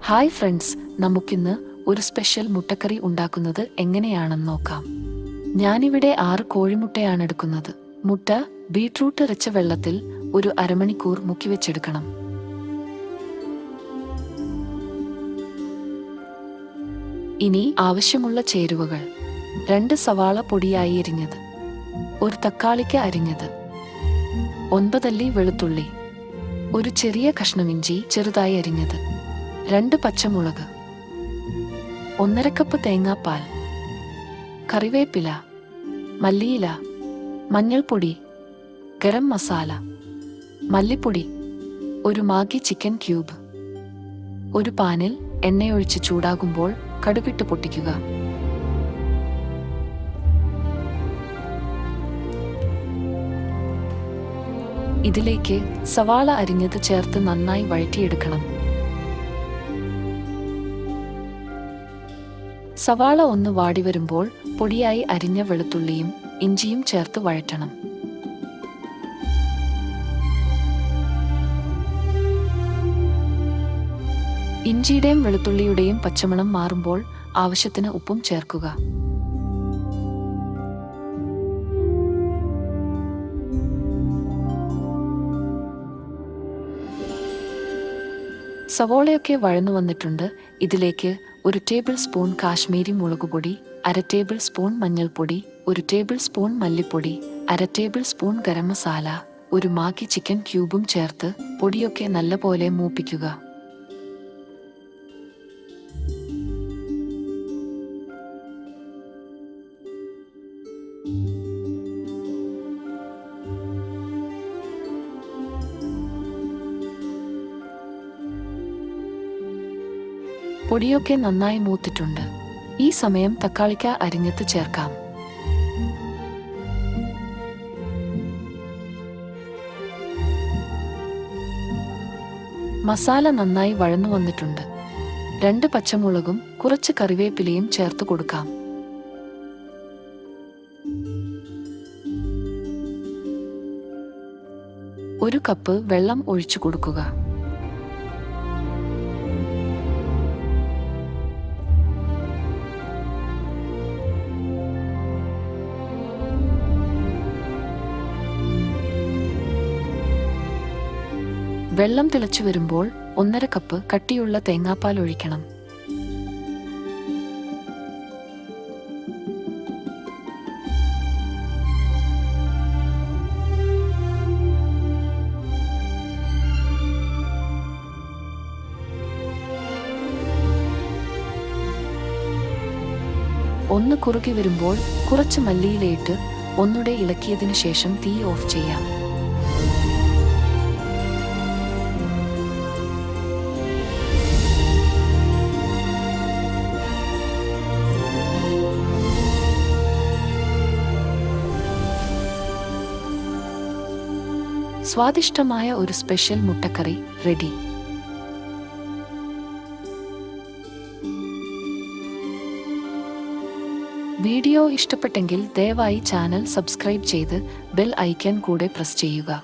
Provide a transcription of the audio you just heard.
Hi friends, നമുക്കിന്ന് ഒരു special മുട്ടക്കറി ഉണ്ടാക്കുന്നത് എങ്ങനെയാണെന്ന് നോക്കാം. ഞാനിവിടെ 6 കോഴിമുട്ടയാണ് എടുക്കുന്നത്. മുട്ട ബീട്രൂട്ട് അരച്ച വെള്ളത്തിൽ ഒരു അരമണിക്കൂർ മുക്കി വെച്ചെടുക്കണം. ഇനി ആവശ്യമുള്ള ചേരുവകൾ: 2 സവാള പൊടിയായി അരിഞ്ഞത്, 1 തക്കാളിക്ക അരിഞ്ഞത്, 9 അല്ലി വെളുത്തുള്ളി, ഒരു ചെറിയ കഷ്ണം ഇഞ്ചി ചെറുതായി അരിഞ്ഞത്, 2 പച്ചമുളക്, 1/2 കപ്പ് തേങ്ങാപ്പാൽ, കറിവേപ്പില, മല്ലിയില, മഞ്ഞൾപ്പൊടി, ഗരം മസാല, മല്ലിപ്പൊടി, ഒരു മാഗി ചിക്കൻ ക്യൂബ്. ഒരു പാനിൽ എണ്ണയൊഴിച്ച് ചൂടാകുമ്പോൾ കടുകിട്ട് പൊട്ടിക്കുക. ഇതിലേക്ക് സവാള അരിഞ്ഞത് ചേർത്ത് നന്നായി വഴറ്റിയെടുക്കണം. സവാള ഒന്ന് വാടി വരുമ്പോൾ പൊടിയായി അരിഞ്ഞ വെളുത്തുള്ളിയും ഇഞ്ചിയും ചേർത്ത് വഴറ്റണം. ഇഞ്ചിയുടെയും വെളുത്തുള്ളിയുടെയും പച്ചമണം മാറുമ്പോൾ ആവശ്യത്തിന് ഉപ്പും ചേർക്കുക. സവോളയൊക്കെ വഴന്നു വന്നിട്ടുണ്ട്. ഇതിലേക്ക് 1 ടേബിൾ സ്പൂൺ കാശ്മീരി മുളകുപൊടി, 1/2 ടേബിൾ സ്പൂൺ മഞ്ഞൾപ്പൊടി, 1 ടേബിൾ സ്പൂൺ മല്ലിപ്പൊടി, 1/2 ടേബിൾ സ്പൂൺ ഗരം മസാല, ഒരു മാഗി ചിക്കൻ ക്യൂബും ചേർത്ത് പൊടിയൊക്കെ നല്ലപോലെ മൂപ്പിക്കുക. പൊടിയൊക്കെ നന്നായി മൂത്തിട്ടുണ്ട്. ഈ സമയം തക്കാളിക്ക അരിഞ്ഞത് ചേർക്കാം. മസാല നന്നായി വഴന്നു വന്നിട്ടുണ്ട്. 2 പച്ചമുളകും കുറച്ച് കറിവേപ്പിലയും ചേർത്ത് കൊടുക്കാം. ഒരു കപ്പ് വെള്ളം ഒഴിച്ചു കൊടുക്കുക. വെള്ളം തിളച്ചു വരുമ്പോൾ 1/2 കപ്പ് കട്ടിയുള്ള തേങ്ങാപ്പാൽ ഒഴിക്കണം. ഒന്ന് കുറുകി വരുമ്പോൾ കുറച്ച് മല്ലിയിലയിട്ട് ഒന്നുകൂടെ ഇളക്കിയതിനു ശേഷം തീ ഓഫ് ചെയ്യാം. സ്വാദിഷ്ടമായ ഒരു സ്പെഷ്യൽ മുട്ടക്കറി റെഡി. വീഡിയോ ഇഷ്ടപ്പെട്ടെങ്കിൽ ദയവായി ചാനൽ സബ്സ്ക്രൈബ് ചെയ്ത് ബെൽ ഐക്കൺ കൂടെ പ്രസ് ചെയ്യുക.